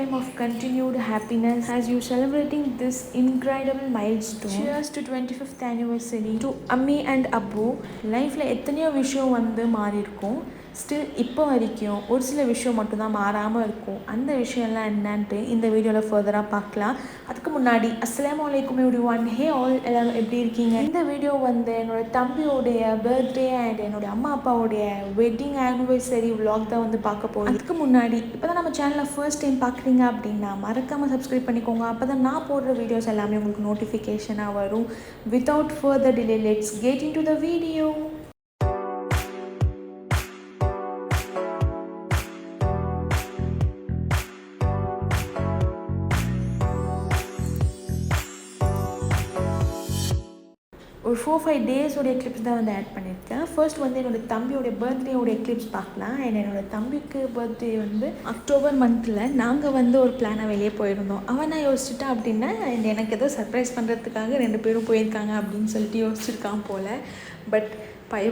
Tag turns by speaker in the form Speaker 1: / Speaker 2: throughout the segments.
Speaker 1: lifetime of continued happiness as you celebrating this incredible milestone. Cheers to 25th anniversary to Ammi and Abbu. லைஃப்பில் எத்தனையோ விஷயம் வந்து மாறி இருக்கும். ஸ்டில் இப்போ வரைக்கும் ஒரு சில விஷயம் மட்டும்தான் மாறாமல் இருக்கும். அந்த விஷயம்லாம் என்னன்ட்டு இந்த வீடியோவில் ஃபர்தராக பார்க்கலாம். அதுக்கு முன்னாடி அஸ்ஸலாமு அலைக்கும் எவ்ரிவன். ஹே ஆல், எல்லோரும் எப்படி இருக்கீங்க? இந்த வீடியோ வந்து என்னோடய தம்பியோடைய பர்த்டே அண்ட் என்னோடய அம்மா அப்பாவோடைய வெட்டிங் ஆனிவர்சரி விலாக் தான் வந்து பார்க்க போகிறோம். அதுக்கு முன்னாடி இப்போ தான் நம்ம சேனலை ஃபர்ஸ்ட் டைம் பார்க்குறீங்க அப்படின்னா மறக்காமல் சப்ஸ்கிரைப் பண்ணிக்கோங்க. அப்போ தான் நான் போடுற வீடியோஸ் எல்லாமே உங்களுக்கு நோட்டிஃபிகேஷனாக வரும். Without further delay, let's get into the video. ஒரு 4-5 டேஸோடைய கிளிப்ஸ் தான் வந்து ஆட் பண்ணியிருக்கேன். ஃபர்ஸ்ட் வந்து என்னோடய தம்பியோடைய பர்த்டேயோடைய கிளிப்ஸ் பார்க்கலாம். அண்ட் என்னோடய தம்பிக்கு பர்த்டே வந்து அக்டோபர் மந்தில் நாங்கள் வந்து ஒரு பிளானை வெளியே போயிருந்தோம். அவன் நான் யோசிச்சுட்டேன் அப்படின்னா எனக்கு ஏதோ சர்ப்ரைஸ் பண்ணுறதுக்காக 2 பேரும் போயிருக்காங்க அப்படின்னு சொல்லிட்டு யோசிச்சிருக்கான் போல். பட்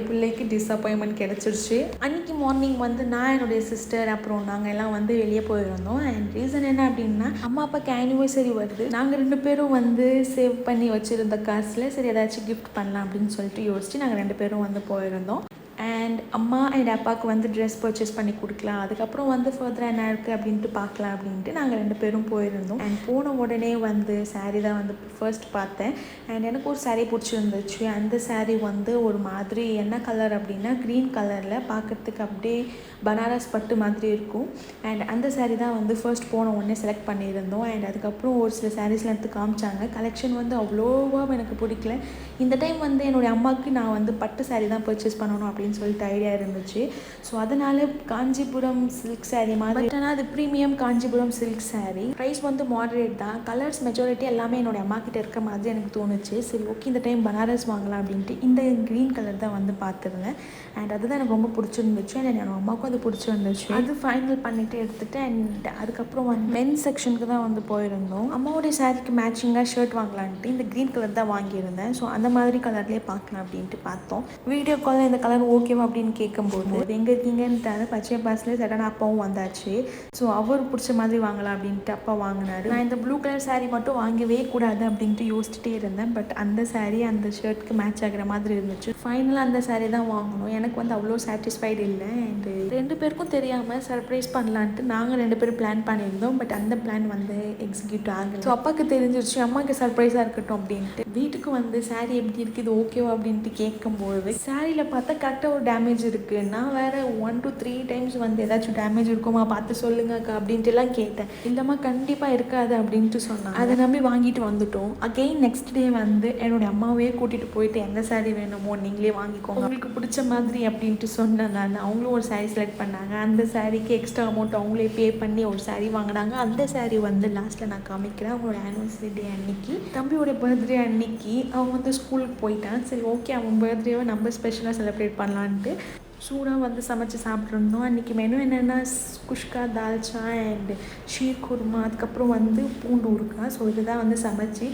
Speaker 1: பிள்ளைக்கு டிஸப்பாயின்மெண்ட் கிடச்சிருச்சு. அன்றைக்கி மார்னிங் வந்து நான் என்னுடைய சிஸ்டர் அப்புறம் நாங்கள் எல்லாம் வந்து வெளியே போயிருந்தோம். அண்ட் ரீசன் என்ன அப்படின்னா அம்மா அப்பாவுக்கு ஆனிவர்சரி வருது. நாங்கள் 2 பேரும் வந்து சேவ் பண்ணி வச்சுருந்த காசில் சரி ஏதாச்சும் கிஃப்ட் பண்ணலாம் அப்படின்னு சொல்லிட்டு யோசிச்சு நாங்கள் 2 பேரும் வந்து போயிருந்தோம். அண்ட் அம்மா அண்ட் அப்பாவுக்கு வந்து ட்ரெஸ் பர்ச்சேஸ் பண்ணி கொடுக்கலாம். அதுக்கப்புறம் வந்து ஃபர்தராக என்ன இருக்குது அப்படின்ட்டு பார்க்கலாம் அப்படின்ட்டு நாங்கள் 2 பேரும் போயிருந்தோம். அண்ட் போன உடனே வந்து சாரீ தான் வந்து ஃபர்ஸ்ட் பார்த்தேன். அண்ட் எனக்கு ஒரு சாரீ பிடிச்சிருந்துச்சு. அந்த சாரீ வந்து ஒரு மாதிரி என்ன கலர் அப்படின்னா க்ரீன் கலரில் பார்க்குறதுக்கு அப்படியே பனாரஸ் பட்டு மாதிரி இருக்கும். அண்ட் அந்த சாரீ தான் வந்து ஃபர்ஸ்ட் போன உடனே செலக்ட் பண்ணியிருந்தோம். அண்ட் அதுக்கப்புறம் ஒரு சில சாரீஸ்லாம் எடுத்து காமிச்சாங்க. கலெக்ஷன் வந்து அவ்வளோவா எனக்கு பிடிக்கல. இந்த டைம் வந்து என்னுடைய அம்மாவுக்கு நான் வந்து பட்டு சாரீ தான் பர்ச்சேஸ் பண்ணணும் அப்படின்னு சொல்லிட்டு ஐடியா இருந்துச்சு. ஸோ அதனால் காஞ்சிபுரம் சில்க் சாரீ மாதிரி, ஆனால் அது premium Kanchipuram silk sari. Price வந்து மாடரேட் தான். கலர்ஸ் மெஜாரிட்டி எல்லாமே என்னோடய அம்மா கிட்ட இருக்க மாதிரி எனக்கு தோணுச்சு. சரி ஓகே இந்த டைம் பனாரஸ் வாங்கலாம் அப்படின்ட்டு இந்த க்ரீன் கலர் தான் வந்து பார்த்துருந்தேன். அண்ட் அதுதான் எனக்கு ரொம்ப பிடிச்சிருந்துச்சு. அண்ட் என்னோட அம்மாவுக்கும் அது பிடிச்சிருந்துச்சு. அது ஃபைனல் பண்ணிவிட்டு எடுத்துகிட்டு அண்ட் அதுக்கப்புறம் வந்து மென்ஸ் செக்ஷனுக்கு தான் வந்து போயிருந்தோம். அம்மாவோடைய சாரீக்கு மேட்சிங்காக ஷர்ட் வாங்கலான்ட்டு இந்த க்ரீன் கலர் தான் வாங்கியிருந்தேன். ஸோ அந்த மாதிரி கலர்லேயே பார்க்கலாம் அப்படின்ட்டு பார்த்தோம். வீடியோ காலில் இந்த கலர் ஓகேவா அப்படின்னு கேட்கும்போது எங்கே இருக்கீங்கன்னு பச்சை பாஸில் சடனாக அப்பாவும் வந்தாச்சு. ஸோ அவர் பிடிச்ச மாதிரி வாங்கலாம் அப்படின்ட்டு அப்பா வாங்கினார். நான் இந்த ப்ளூ கலர் சாரீ மட்டும் வாங்கவே கூடாது அப்படின்ட்டு யோசிச்சுட்டே இருந்தேன். பட் அந்த சாரீ அந்த ஷர்ட்க்கு மேட்ச் ஆகிற மாதிரி இருந்துச்சு. ஃபைனலாக அந்த சாரீ தான் வாங்கணும். எனக்கு வந்து அவ்வளோ சாட்டிஸ்ஃபைடு இல்லை. அண்டு 2 பேருக்கும் தெரியாமல் சர்ப்ரைஸ் பண்ணலான்ட்டு நாங்கள் 2 பேரும் பிளான் பண்ணியிருந்தோம். பட் அந்த பிளான் வந்து எக்ஸிக்யூட் ஆகலை. ஸோ அப்பாவுக்கு தெரிஞ்சிருச்சு அம்மாவுக்கு சர்ப்ரைஸாக இருக்கட்டும் அப்படின்ட்டு வீட்டுக்கு வந்து சாரீ எப்படி இருக்குது இது ஓகேவா அப்படின்ட்டு கேட்கும்போது சாரியில் பார்த்தா கரெக்டாக ஒரு டேமேஜ் இருக்குது. நான் வேறு 1 to 3 டைம்ஸ் வந்து ஏதாச்சும் டேமேஜ் இருக்குமா பார்த்து சொல்லுங்கக்கா அப்படின்ட்டுலாம் கேட்டேன். இல்லைம்மா கண்டிப்பாக இருக்காது அப்படின்ட்டு சொன்னாங்க. அதை நம்பி வாங்கிட்டு வந்துட்டோம். அகெயின் நெக்ஸ்ட் டே வந்து என்னுடைய அம்மாவே கூட்டிகிட்டு போயிட்டு எந்த சாரீ வேணுமோ நீங்களே வாங்கிக்கோங்க உங்களுக்கு பிடிச்ச மாதிரி அப்படின்ட்டு சொன்னேன் நான். அவங்களும் ஒரு சாரீ செலக்ட் பண்ணாங்க. அந்த சாரீக்கு எக்ஸ்ட்ரா அமௌண்ட் அவங்களே பே பண்ணி ஒரு சாரீ வாங்கினாங்க. அந்த சாரீ வந்து லாஸ்ட்டில் நான் காமிக்கிறேன். அவங்களோட ஆனிவர்சரி டே அன்னைக்கு, தம்பியோட பர்த்டே அன்னைக்கு அவன் வந்து ஸ்கூலுக்கு போயிட்டான். சரி ஓகே அவன் பர்த்டேவை நம்ம ஸ்பெஷலாக செலிப்ரேட் பண்ணலான்ட்டு சூடாக வந்து சமைச்சு சாப்பிட்ருந்தோம். அன்றைக்கி மெனு என்னென்னா குஷ்கா, தால்ச்சா அண்ட் ஷீர் குருமா, அதுக்கப்புறம் வந்து பூண்டு ஊறுகாய். ஸோ இதுதான் வந்து சமைச்சு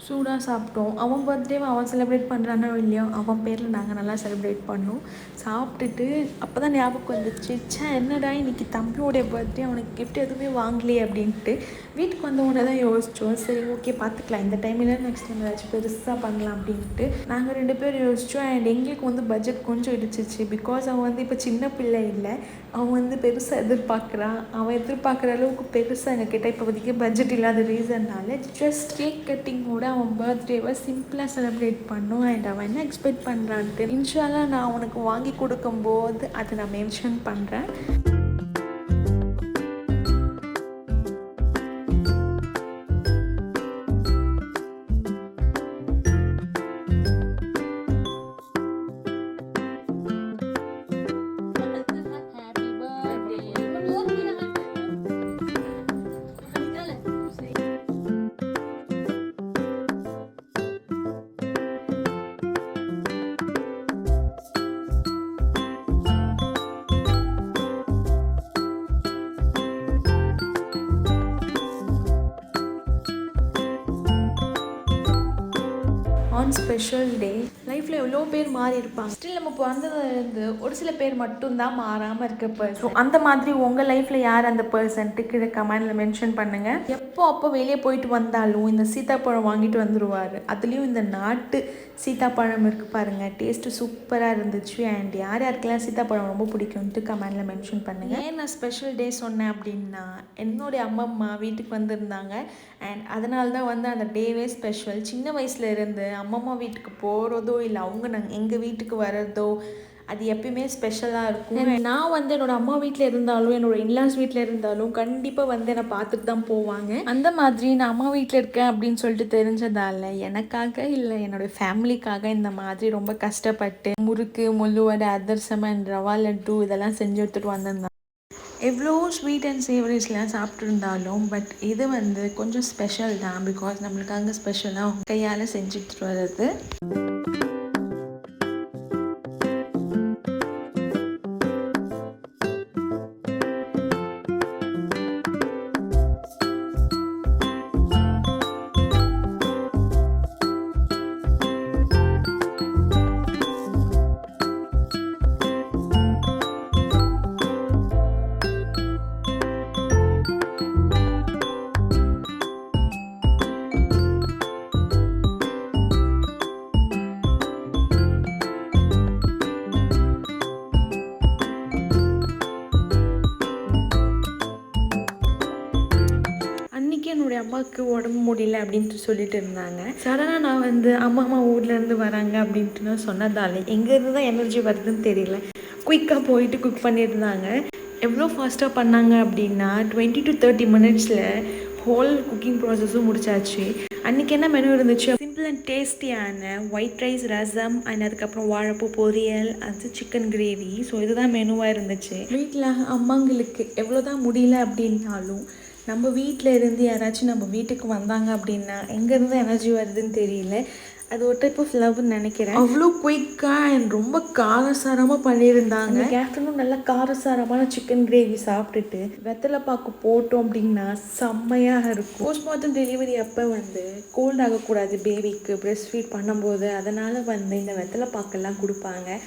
Speaker 1: சூடாக சாப்பிட்டோம். அவன் பர்த்டேவை அவன் செலிப்ரேட் பண்ணுறானோ இல்லையோ அவன் பேரில் நாங்கள் நல்லா செலிப்ரேட் பண்ணோம். சாப்பிட்டுட்டு அப்போ தான் ஞாபகம் வந்துச்சு, என்னடா இன்றைக்கி தம்பியோடைய பர்த்டே அவனுக்கு கிஃப்ட் எதுவுமே வாங்கலையே அப்படின்ட்டு. வீட்டுக்கு வந்தவொடனே தான் யோசித்தோம். சரி ஓகே பார்த்துக்கலாம், இந்த டைமில் நெக்ஸ்ட் டைம் ஏதாச்சும் பெருசாக பண்ணலாம் அப்படின்ட்டு நாங்கள் 2 பேரும் யோசித்தோம். அண்ட் எங்களுக்கு வந்து பட்ஜெட் கொஞ்சம் இடிச்சிச்சு. பிகாஸ் அவன் வந்து இப்போ சின்ன பிள்ளை இல்லை, அவன் வந்து பெருசாக எதிர்பார்க்குறான். அவன் எதிர்பார்க்குற அளவுக்கு பெருசாக எங்ககிட்ட இப்போதைக்கு பட்ஜெட் இல்லாத ரீசன்னால ஜஸ்ட் கேக் கட்டிங்கோட அவன் பர்த்டேவை சிம்பிளாக செலிப்ரேட் பண்ணோம். அண்ட் அவன் என்ன எக்ஸ்பெக்ட் பண்ணுறான்ட்டு இன்ஷால்லா நான் அவனுக்கு வாங்கி கொடுக்கும்போது அதை நான் மென்ஷன் பண்ணுறேன். Born special day. லைஃப்பில் எவ்வளோ பேர் மாறி இருப்பாங்க. ஸ்டில் நம்ம பிறந்ததுலேருந்து ஒரு சில பேர் மட்டும்தான் மாறாமல் இருக்க பர்சன். அந்த மாதிரி உங்கள் லைஃப்பில் யார் அந்த பர்சன்ட்டு கீழே கமெண்டில் மென்ஷன் பண்ணுங்கள். அப்போ வெளியே போயிட்டு வந்தாலும் இந்த சீத்தாப்பழம் வாங்கிட்டு வந்துடுவார். அதுலேயும் இந்த நாட்டு சீத்தாப்பழம் இருக்குது பாருங்கள், டேஸ்ட்டு சூப்பராக இருந்துச்சு. அண்ட் யார் யாருக்கெல்லாம் சீத்தாப்பழம் ரொம்ப பிடிக்கும்ட்டு கமெண்டில் மென்ஷன் பண்ணுங்கள். ஏன் நான் ஸ்பெஷல் டே சொன்னேன் அப்படின்னா, என்னுடைய அம்மா வீட்டுக்கு வந்திருந்தாங்க. அண்ட் அதனால தான் வந்து அந்த டேவே ஸ்பெஷல். சின்ன வயசுல இருந்து அம்மம்மா வீட்டுக்கு போகிறதோ இல்லை அவங்க எங்கள் வீட்டுக்கு வர்றதோ அது எப்பயுமே ஸ்பெஷலாக இருக்கும். நான் வந்து என்னோடய அம்மா வீட்டில் இருந்தாலும் என்னோடய இன்லாஸ் வீட்டில் இருந்தாலும் கண்டிப்பாக வந்து என்னை பார்த்துட்டு தான் போவாங்க. அந்த மாதிரி நான் அம்மா வீட்டில் இருக்கேன் அப்படின்னு சொல்லிட்டு தெரிஞ்சதால் எனக்காக இல்லை என்னோடய ஃபேமிலிக்காக இந்த மாதிரி ரொம்ப கஷ்டப்பட்டு முறுக்கு, முள்ளுவடை, அதிரசம் அண்ட் ரவா லட்டு இதெல்லாம் செஞ்சு எடுத்துகிட்டு வந்திருந்தாங்க. எவ்வளோ ஸ்வீட் அண்ட் சேவரிஸ்லாம் சாப்பிட்ருந்தாலும் பட் இது வந்து கொஞ்சம் ஸ்பெஷல் தான். பிகாஸ் நம்மளுக்காக ஸ்பெஷலாக கையால் செஞ்சுட்டு வர்றது. என்னுடைய அம்மாவுக்கு உடம்பு முடியல அப்படின்ட்டு சொல்லிட்டு இருந்தாங்க. சடனாக நான் வந்து அம்மா ஊர்லேருந்து வராங்க அப்படின்ட்டு நான் சொன்னதால் எங்கேருந்து தான் எனர்ஜி வருதுன்னு தெரியல. குயிக்காக போயிட்டு குக் பண்ணியிருந்தாங்க. எவ்வளோ ஃபாஸ்ட்டாக பண்ணாங்க அப்படின்னா 20 to 30 minutesல ஹோல் குக்கிங் ப்ராசஸும் முடிச்சாச்சு. அன்றைக்கி என்ன மெனு இருந்துச்சு? சிம்பிள் அண்ட் டேஸ்டியான ஒயிட் ரைஸ், ரசம் அண்ட் அதுக்கப்புறம் வாழைப்பூ பொரியல், அது சிக்கன் கிரேவி. ஸோ இதுதான் மெனுவாக இருந்துச்சு. வீட்டில் அம்மாங்களுக்கு எவ்வளோ தான் முடியல அப்படின்னாலும் நம்ம வீட்டில் இருந்து யாராச்சும் நம்ம வீட்டுக்கு வந்தாங்க அப்படின்னா எங்கேருந்து எனர்ஜி வருதுன்னு தெரியல. அது ஒரு டைப் ஆஃப் லவ்னு நினைக்கிறேன். அவ்வளோ குயிக்காக அண்ட் ரொம்ப காரசாரமாக பண்ணியிருந்தாங்க. ஆஃப்டர்நூன் நல்லா காரசாரமான சிக்கன் கிரேவி சாப்பிட்டுட்டு வெத்தலை பாக்கு போட்டோம் அப்படின்னா செம்மையாக இருக்கும். போஸ்ட்மார்ட்டம் டெலிவரி அப்போ வந்து கோல்ட் ஆகக்கூடாது பேபிக்கு பிரெஸ்ட் ஃபீட் பண்ணும்போது. அதனால் வந்து இந்த வெத்தலை பாக்கெல்லாம் கொடுப்பாங்க.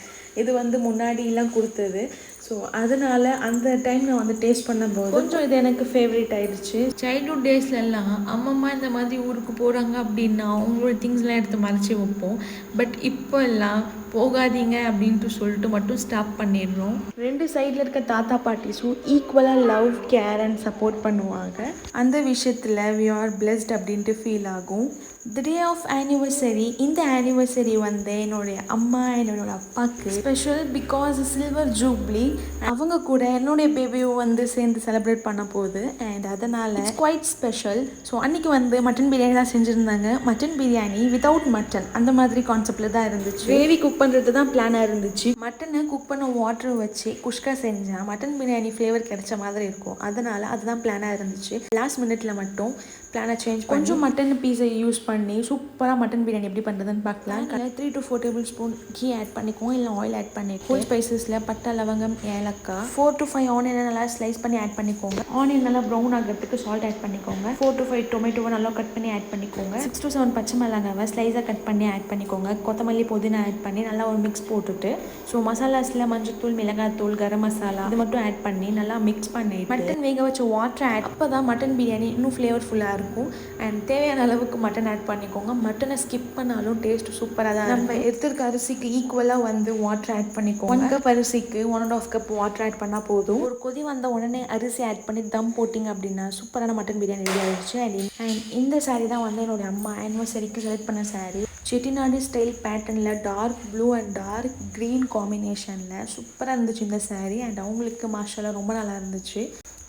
Speaker 1: இது வந்து முன்னாடியெல்லாம் கொடுத்தது. ஸோ அதனால் அந்த டைம் நான் வந்து டேஸ்ட் பண்ணும்போது கொஞ்சம் இது எனக்கு ஃபேவரட் ஆயிடுச்சு. சைல்ட்ஹுட் டேஸ்லலாம் அம்மம்மா இந்த மாதிரி ஊருக்கு போகிறாங்க அப்படின்னா அவங்களோட திங்ஸ்லாம் எடுத்து மறைச்சி வைப்போம். பட் இப்போ எல்லாம் போகாதீங்க அப்படின்ட்டு சொல்லிட்டு மட்டும் ஸ்டாப் பண்ணிடுறோம். 2 சைடில் இருக்க தாத்தா பாட்டிஸும் ஈக்குவலாக லவ், கேர் அண்ட் சப்போர்ட் பண்ணுவாங்க. அந்த விஷயத்தில் வி ஆர் பிளெஸ்ட் அப்படின்ட்டு ஃபீல் ஆகும். தி டே ஆஃப் ஆனிவர்சரி. இந்த ஆனிவர்சரி வந்து என்னுடைய அம்மா என்னோட அப்பாவுக்கு ஸ்பெஷல். Because silver jubilee. அவங்க கூட என்னுடைய பேபியும் வந்து சேர்ந்து செலிப்ரேட் பண்ண போகுது. அண்ட் அதனால் குவைட் ஸ்பெஷல். ஸோ அன்றைக்கி வந்து மட்டன் பிரியாணி தான் செஞ்சுருந்தாங்க. மட்டன் பிரியாணி வித்தவுட் மட்டன் அந்த மாதிரி கான்செப்டில் தான் இருந்துச்சு. கிரேவி குக் பண்ணுறது தான் பிளானாக இருந்துச்சு. மட்டனை குக் பண்ண வாட்டர் வச்சு குஷ்கா செஞ்சால் மட்டன் பிரியாணி ஃப்ளேவர் கிடைச்ச மாதிரி இருக்கும். அதனால் அதுதான் பிளானாக இருந்துச்சு. லாஸ்ட் மினிட்ல மட்டும் பிளானை சேஞ்ச் கொஞ்சம் மட்டன் பீஸை யூஸ் பண்ணி சூப்பராக மட்டன் பிரியாணி எப்படி பண்ணுறதுன்னு பார்க்கலாம். 3 to 4 tablespoon கீ ஆட் பண்ணிக்கோங்க, இல்லை ஆயில் ஆட் பண்ணிக்கோங்க. ஹோல் ஸ்பைசஸில் பட்டை, லவங்கம், ஏலக்காய், 4 to 5 ஆனியனை நல்லா ஸ்லைஸ் பண்ணி ஆட் பண்ணிக்கோங்க. ஆனியன் நல்லா ப்ரௌன் ஆகிறதுக்கு சால்ட் ஆட் பண்ணிக்கோங்க. 4 to 5 டொமேட்டோவை நல்லா கட் பண்ணி ஆட் பண்ணிக்கோங்க. 6 to 7 பச்சை மிளகாவை ஸ்லைஸாக கட் பண்ணி ஆட் பண்ணிக்கோங்க. கொத்தமல்லி, புதினா ஆட் பண்ணி நல்லா ஒரு மிக்ஸ் போட்டுட்டு ஸோ மசாலாஸில் மஞ்சள்தூள், மிளகாத்தூள், கரம் மசாலா இது மட்டும் ஆட் பண்ணி நல்லா மிக்ஸ் பண்ணி மட்டன் வேக வச்ச வாட்டர் ஆட். அப்போ தான் மட்டன் பிரியாணி இன்னும் ஃப்ளேவர்ஃபுல்லாக இருக்கும். அண்ட் தேவையான அளவுக்கு மட்டன் ஆட் பண்ணிக்கோங்க. மட்டனை ஸ்கிப் பண்ணாலும் டேஸ்ட் சூப்பராக தான். நம்ம எடுத்துருக்க அரிசிக்கு ஈக்குவலாக வந்து வாட்டர் ஆட் பண்ணிக்கோங்க. 1 கப் அரிசிக்கு 1.5 கப் வாட்டர் ஆட் பண்ணால் போதும். ஒரு கொதி வந்த உடனே அரிசி ஆட் பண்ணி தம் போட்டிங்க அப்படின்னா சூப்பரான மட்டன் பிரியாணி ரெடி ஆகிடுச்சு. அண்ட் இந்த சாரீ தான் வந்து என்னோடய அம்மா ஆனிவர்சரிக்கு செலக்ட் பண்ண சாரீ. செட்டிநாடு ஸ்டைல் பேட்டர்னில் dark blue and dark green காம்பினேஷனில் சூப்பராக இருந்துச்சு இந்த சாரீ. அண்ட் அவங்களுக்கு மாஷால்லா ரொம்ப நல்லா இருந்துச்சு.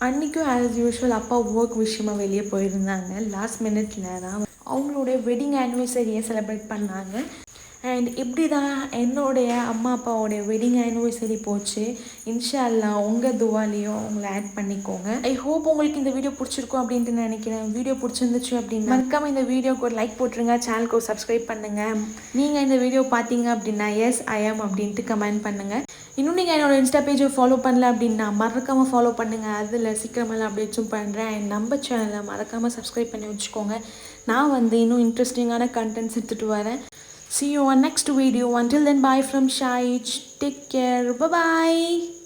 Speaker 1: அன்றைக்கும் ஆஸ் யூஷுவல் அப்பா ஒர்க் விஷயமாக வெளியே போயிருந்தாங்க. லாஸ்ட் மினிட்ல தான் அவங்களோட வெட்டிங் ஆனிவர்சரியை செலிப்ரேட் பண்ணாங்க. அண்ட் இப்படி தான் என்னுடைய அம்மா அப்பாவோடைய வெட்டிங் ஆனிவர்சரி போச்சு. இன்ஷா அல்லாஹ் உங்கள் துவாலையும் உங்களை ஆட் பண்ணிக்கோங்க. ஐ ஹோப் உங்களுக்கு இந்த வீடியோ பிடிச்சிருக்கும் அப்படின்ட்டு நினைக்கிறேன். வீடியோ பிடிச்சிருந்துச்சு அப்படின்னா மறக்காமல் இந்த வீடியோக்கு ஒரு லைக் போட்டுருங்க, சேனலுக்கு ஒரு சப்ஸ்கிரைப் பண்ணுங்கள். நீங்கள் இந்த வீடியோ பார்த்தீங்க அப்படின்னா எஸ் ஐ ஆம் அப்படின்ட்டு கமெண்ட் பண்ணுங்கள். இன்னும் நீங்கள் என்னோடய இன்ஸ்டா பேஜை ஃபாலோ பண்ணல அப்படின்னா மறக்காமல் ஃபாலோ பண்ணுங்கள். அதில் சீக்கிரமெல்லாம் அப்டேட்ஸும் பண்ணுறேன். அண்ட் நம்ம சேனலை மறக்காமல் சப்ஸ்கிரைப் பண்ணி வச்சுக்கோங்க. நான் வந்து இன்னும் இன்ட்ரெஸ்டிங்கான கண்டென்ட்ஸ் எடுத்துகிட்டு வரேன். See you on next video. Until then, bye from Shaich. Take care. Bye bye.